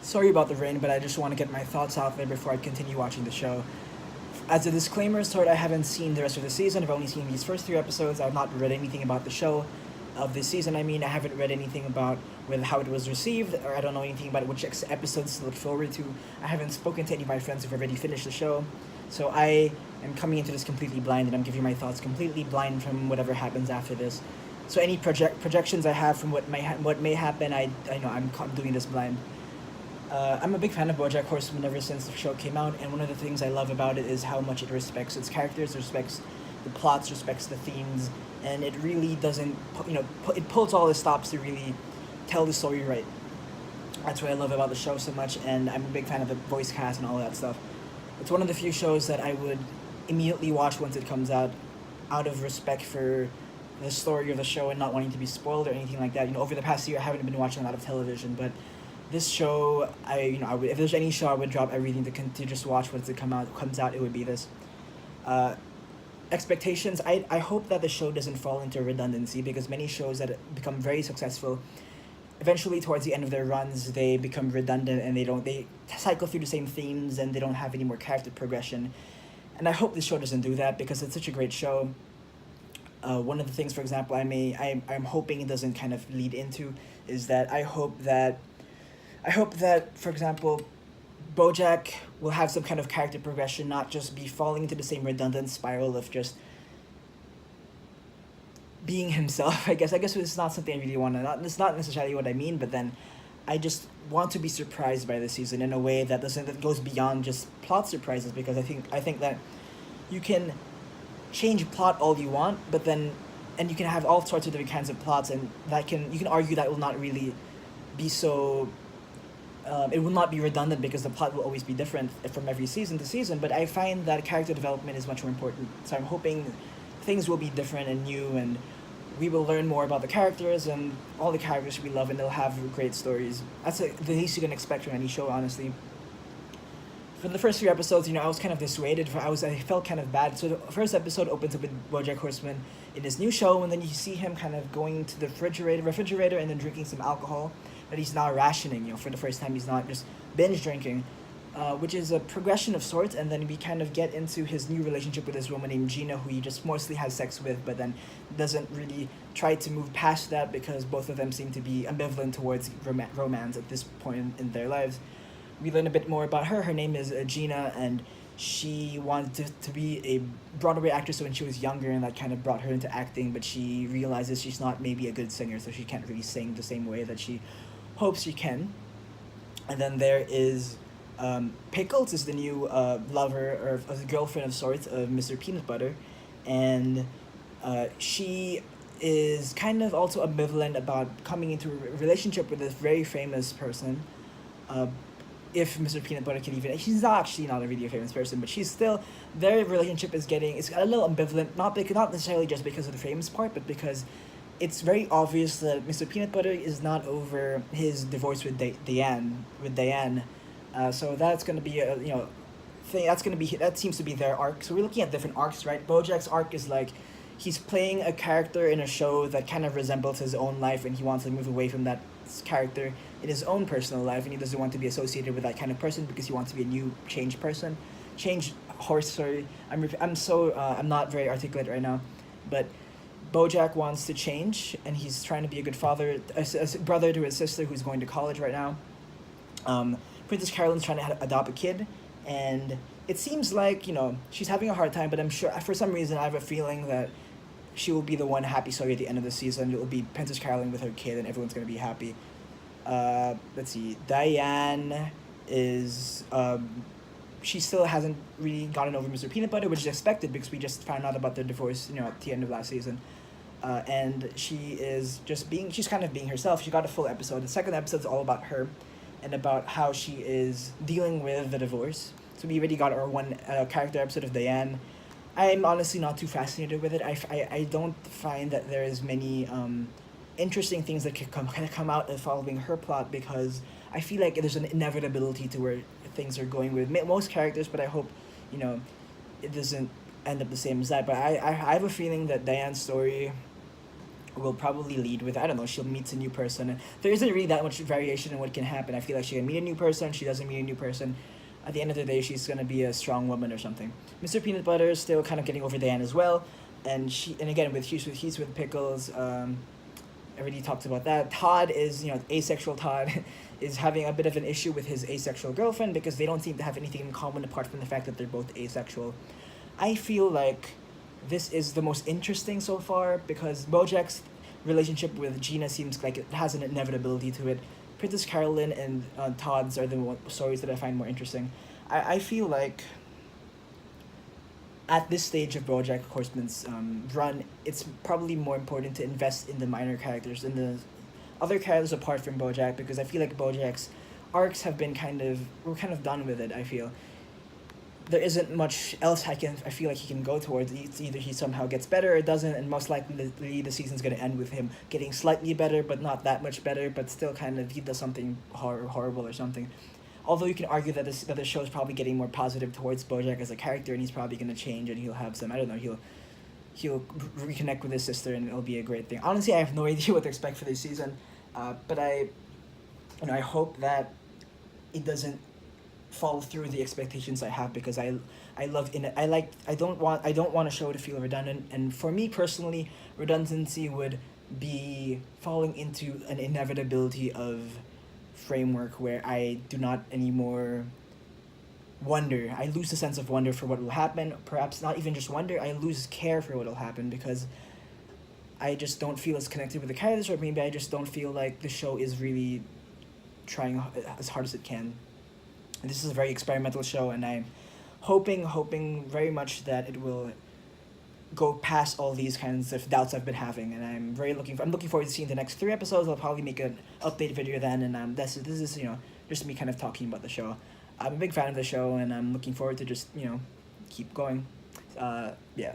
Sorry about the rain, but I just want to get my thoughts out there before I continue watching the show. As a disclaimer, sort, I haven't seen the rest of the season. I've only seen these first three episodes. I've not read anything about the show of this season. I mean, I haven't read anything about whether how it was received, or I don't know anything about which episodes to look forward to. I haven't spoken to any of my friends who've already finished the show, so I am coming into this completely blind, and I'm giving my thoughts completely blind from whatever happens after this. So any projections I have from what may happen, I know I'm doing this blind. I'm a big fan of Bojack Horseman ever since the show came out, and one of the things I love about it is how much it respects its characters, respects the plots, respects the themes, and it really doesn't, it pulls all the stops to really tell the story right. That's what I love about the show so much, and I'm a big fan of the voice cast and all that stuff. It's one of the few shows that I would immediately watch once it comes out of respect for the story of the show and not wanting to be spoiled or anything like that. Over the past year, I haven't been watching a lot of television, but this show, if there's any show I would drop everything to just watch once it comes out, it would be this. Uh, Expectations. I hope that the show doesn't fall into redundancy, because many shows that become very successful, eventually towards the end of their runs, they become redundant and they cycle through the same themes and they don't have any more character progression. And I hope this show doesn't do that, because it's such a great show. One of the things, for example, I'm hoping it doesn't kind of lead into is that I hope that, for example, Bojack will have some kind of character progression, not just be falling into the same redundant spiral of just being himself. I guess it's not something I really want to. It's not necessarily what I mean, but then I just want to be surprised by the season in a way that goes beyond just plot surprises, because I think that you can change plot all you want, but then and you can have all sorts of different kinds of plots, and you can argue that will not really be so it will not be redundant, because the plot will always be different from every season to season. But I find that character development is much more important. So I'm hoping things will be different and new, and we will learn more about the characters and all the characters we love, and they'll have great stories. That's the least you can expect from any show, honestly. For the first few episodes, I was kind of dissuaded. I felt kind of bad. So the first episode opens up with Bojack Horseman in his new show, and then you see him kind of going to the refrigerator, and then drinking some alcohol that he's now rationing. For the first time, he's not just binge drinking, which is a progression of sorts. And then we kind of get into his new relationship with this woman named Gina, who he just mostly has sex with, but then doesn't really try to move past that, because both of them seem to be ambivalent towards romance at this point in their lives. We learn a bit more about her. Her name is Gina, and she wanted to be a Broadway actress when she was younger, and that kind of brought her into acting. But she realizes she's not maybe a good singer, so she can't really sing the same way that she hopes she can. And then there is Pickles, is the new lover, or a girlfriend of sorts, of Mr. Peanut Butter, and she is kind of also ambivalent about coming into a relationship with this very famous person. Uh, if Mr. Peanut Butter can even, she's not actually not a really famous person, but she's still, their relationship is it's a little ambivalent, not necessarily just because of the famous part, but because it's very obvious that Mr. Peanut Butter is not over his divorce with Diane. So that's gonna be a thing. That seems to be their arc. So we're looking at different arcs, right? Bojack's arc is like he's playing a character in a show that kind of resembles his own life, and he wants to move away from that character in his own personal life, and he doesn't want to be associated with that kind of person, because he wants to be a new changed person, changed horse. Sorry, I'm not very articulate right now, but Bojack wants to change, and he's trying to be a good father, a brother to his sister who's going to college right now. Princess Carolyn's trying to adopt a kid, and it seems like she's having a hard time. But I'm sure, for some reason, I have a feeling that she will be the one happy story at the end of the season. It will be Princess Carolyn with her kid, and everyone's gonna be happy. Let's see. Diane is she still hasn't really gotten over Mr. Peanut Butter, which is expected, because we just found out about their divorce, at the end of last season. And she's kind of being herself. She got a full episode. The second episode is all about her, and about how she is dealing with the divorce. So we already got our one character episode of Diane. I'm honestly not too fascinated with it. I don't find that there is many interesting things that can come out of following her plot, because I feel like there's an inevitability to where things are going with most characters. But I hope it doesn't end up the same as that. But I have a feeling that Diane's story will probably lead with, I don't know, she'll meet a new person. And there isn't really that much variation in what can happen. I feel like she can meet a new person, she doesn't meet a new person. At the end of the day, she's gonna be a strong woman or something. Mr. Peanut Butter is still kind of getting over Dan as well, and again with he's with Pickles. I already talked about that. Todd is, asexual Todd is having a bit of an issue with his asexual girlfriend because they don't seem to have anything in common apart from the fact that they're both asexual. I feel like this is the most interesting so far because Bojack's relationship with Gina seems like it has an inevitability to it. Princess Carolyn and Todd's are the stories that I find more interesting. I feel like at this stage of Bojack Horseman's run, it's probably more important to invest in the minor characters, in the other characters apart from Bojack, because I feel like Bojack's arcs have been we're kind of done with it. I feel there isn't much else I feel like he can go towards. It's either he somehow gets better or doesn't, and most likely the season's gonna end with him getting slightly better, but not that much better, but still kind of he does something horrible or something. Although you can argue that the show is probably getting more positive towards Bojack as a character, and he's probably gonna change, and he'll have some, I don't know, he'll reconnect with his sister, and it'll be a great thing. Honestly, I have no idea what to expect for this season, but I hope that it doesn't fall through the expectations I have, because I don't want a show to feel redundant, and for me personally, redundancy would be falling into an inevitability of framework where I do not anymore wonder. I lose the sense of wonder for what will happen. Perhaps not even just wonder, I lose care for what will happen because I just don't feel as connected with the characters, or maybe I just don't feel like the show is really trying as hard as it can. And this is a very experimental show, and I'm hoping very much that it will go past all these kinds of doubts I've been having, and I'm looking forward to seeing the next 3 episodes. I'll probably make an update video then, and this is just me kind of talking about the show. I'm a big fan of the show, and I'm looking forward to just keep going. Yeah.